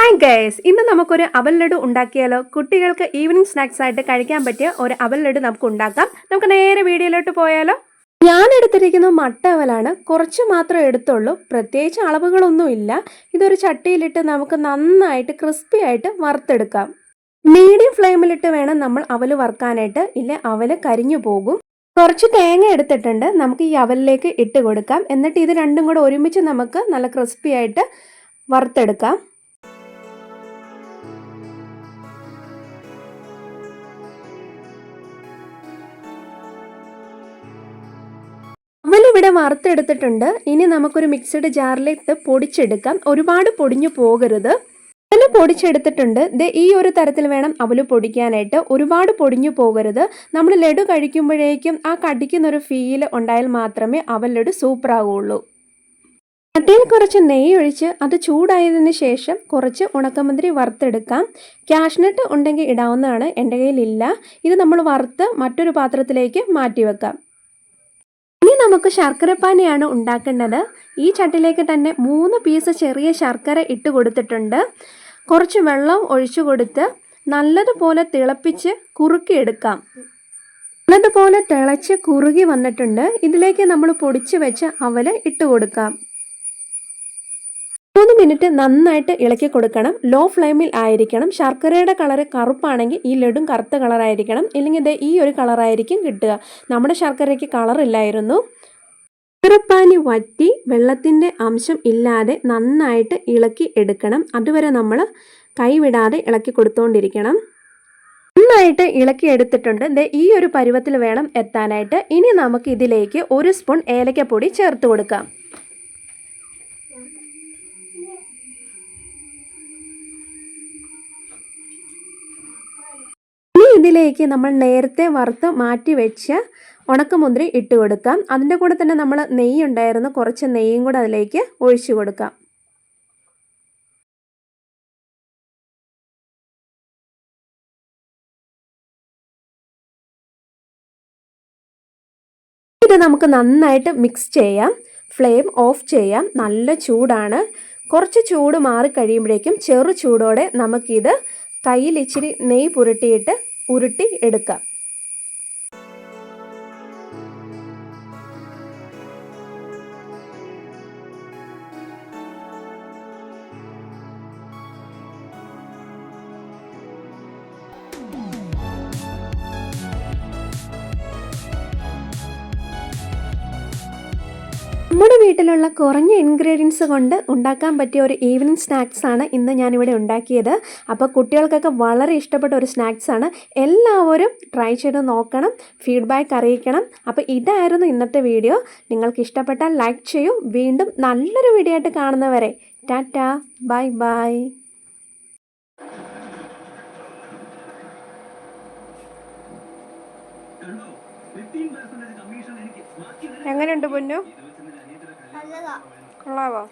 Hi guys, ഇന്ന് നമുക്കൊരു അവൽ ലഡു ഉണ്ടാക്കിയാലോ? കുട്ടികൾക്ക് ഈവനിങ് സ്നാക്സ് ആയിട്ട് കഴിക്കാൻ പറ്റിയ ഒരു അവൽ ലഡു നമുക്ക് ഉണ്ടാക്കാം. നമുക്ക് നേരെ വീഡിയോയിലോട്ട് പോയാലോ? ഞാൻ എടുത്തിരിക്കുന്ന മട്ട അവലാണ്. കുറച്ച് മാത്രമേ എടുത്തുള്ളൂ. പ്രത്യേകിച്ച് അളവുകളൊന്നുമില്ല. ഇതൊരു ചട്ടിയിലിട്ട് നമുക്ക് നന്നായിട്ട് ക്രിസ്പി ആയിട്ട് വറുത്തെടുക്കാം. മീഡിയം ഫ്ലെയിമിലിട്ട് വേണം നമ്മൾ അവൽ വറുക്കാനായിട്ട്, ഇല്ല അവൽ കരിഞ്ഞു പോകും. കുറച്ച് തേങ്ങ എടുത്തിട്ടുണ്ട്. നമുക്ക് ഈ അവലിലേക്ക് ഇട്ട് കൊടുക്കാം. എന്നിട്ട് ഇത് രണ്ടും കൂടെ ഒരുമിച്ച് നമുക്ക് നല്ല ക്രിസ്പി ആയിട്ട് വറുത്തെടുക്കാം. അവലിവിടെ വറുത്തെടുത്തിട്ടുണ്ട്. ഇനി നമുക്കൊരു മിക്സഡ് ജാറിലിട്ട് പൊടിച്ചെടുക്കാം. ഒരുപാട് പൊടിഞ്ഞു പോകരുത്. അവല് പൊടിച്ചെടുത്തിട്ടുണ്ട്. ഈ ഒരു തരത്തിൽ വേണം അവല് പൊടിക്കാനായിട്ട്. ഒരുപാട് പൊടിഞ്ഞു പോകരുത്. നമ്മൾ ലഡു കഴിക്കുമ്പോഴേക്കും ആ കടിക്കുന്നൊരു ഫീൽ ഉണ്ടായാൽ മാത്രമേ അവൽ ലഡു സൂപ്പർ ആവുള്ളൂ. ചട്ടിയിൽ കുറച്ച് നെയ്യ് ഒഴിച്ച് അത് ചൂടായതിന് ശേഷം കുറച്ച് ഉണക്കമുന്തിരി വറുത്തെടുക്കാം. കാഷ്നട്ട് ഉണ്ടെങ്കിൽ ഇടാവുന്നതാണ്. എൻ്റെ കയ്യിലില്ല. ഇത് നമ്മൾ വറുത്ത് മറ്റൊരു പാത്രത്തിലേക്ക് മാറ്റി വെക്കാം. ഇനി നമുക്ക് ശർക്കരപ്പാനിയാണ് ഉണ്ടാക്കേണ്ടത്. ഈ ചട്ടിലേക്ക് തന്നെ 3 പീസ് ചെറിയ ശർക്കര ഇട്ട് കൊടുത്തിട്ടുണ്ട്. കുറച്ച് വെള്ളം ഒഴിച്ചു കൊടുത്ത് നല്ലതുപോലെ തിളപ്പിച്ച് കുറുക്കിയെടുക്കാം. നല്ലതുപോലെ തിളച്ച് കുറുകി വന്നിട്ടുണ്ട്. ഇതിലേക്ക് നമ്മൾ പൊടിച്ച് വെച്ച അവല് ഇട്ട് കൊടുക്കാം. 3 മിനിറ്റ് നന്നായിട്ട് ഇളക്കി കൊടുക്കണം. ലോ ഫ്ലെയിമിൽ ആയിരിക്കണം. ശർക്കരയുടെ കളറ് കറുപ്പാണെങ്കിൽ ഈ ലഡും കറുത്ത കളറായിരിക്കണം. ഇല്ലെങ്കിൽ ഈ ഒരു കളറായിരിക്കും കിട്ടുക. നമ്മുടെ ശർക്കരയ്ക്ക് കളറില്ലായിരുന്നു. ശർക്കരപ്പാനി വറ്റി വെള്ളത്തിൻ്റെ അംശം ഇല്ലാതെ നന്നായിട്ട് ഇളക്കി എടുക്കണം. അതുവരെ നമ്മൾ കൈവിടാതെ ഇളക്കി കൊടുത്തുകൊണ്ടിരിക്കണം. നന്നായിട്ട് ഇളക്കി എടുത്തിട്ടുണ്ട്. ഈ ഒരു പരുവത്തിൽ വേണം എത്താനായിട്ട്. ഇനി നമുക്ക് ഇതിലേക്ക് 1 സ്പൂൺ ഏലക്കപ്പൊടി ചേർത്ത് കൊടുക്കാം. ഇതിലേക്ക് നമ്മൾ നേരത്തെ വറുത്ത് മാറ്റി വെച്ച ഉണക്കമുന്തിരി ഇട്ട് കൊടുക്കാം. അതിൻ്റെ കൂടെ തന്നെ നമ്മൾ നെയ്യ് ഉണ്ടായിരുന്നു. കുറച്ച് നെയ്യും കൂടെ അതിലേക്ക് ഒഴിച്ചു കൊടുക്കാം. ഇത് നമുക്ക് നന്നായിട്ട് മിക്സ് ചെയ്യാം. ഫ്ലെയിം ഓഫ് ചെയ്യാം. നല്ല ചൂടാണ്. കുറച്ച് ചൂട് മാറി കഴിയുമ്പോഴേക്കും ചെറു ചൂടോടെ നമുക്കിത് കയ്യിൽ ഇച്ചിരി നെയ്യ് പുരട്ടിയിട്ട് ഉരുട്ടി എടുക്കാം. നമ്മുടെ വീട്ടിലുള്ള കുറഞ്ഞ ഇൻഗ്രീഡിയൻസ് കൊണ്ട് ഉണ്ടാക്കാൻ പറ്റിയ ഒരു ഈവനിങ് സ്നാക്സാണ് ഇന്ന് ഞാനിവിടെ ഉണ്ടാക്കിയത്. അപ്പോൾ കുട്ടികൾക്കൊക്കെ വളരെ ഇഷ്ടപ്പെട്ട ഒരു സ്നാക്സാണ്. എല്ലാവരും ട്രൈ ചെയ്ത് നോക്കണം, ഫീഡ്ബാക്ക് അറിയിക്കണം. അപ്പോൾ ഇതായിരുന്നു ഇന്നത്തെ വീഡിയോ. നിങ്ങൾക്ക് ഇഷ്ടപ്പെട്ടാൽ ലൈക്ക് ചെയ്യൂ. വീണ്ടും നല്ലൊരു വീഡിയോ ആയിട്ട് കാണുന്നവരെ ടാറ്റാ, ബൈ ബൈ. എങ്ങനെയുണ്ട് പൊന്നു? കൊള്ളാവോ?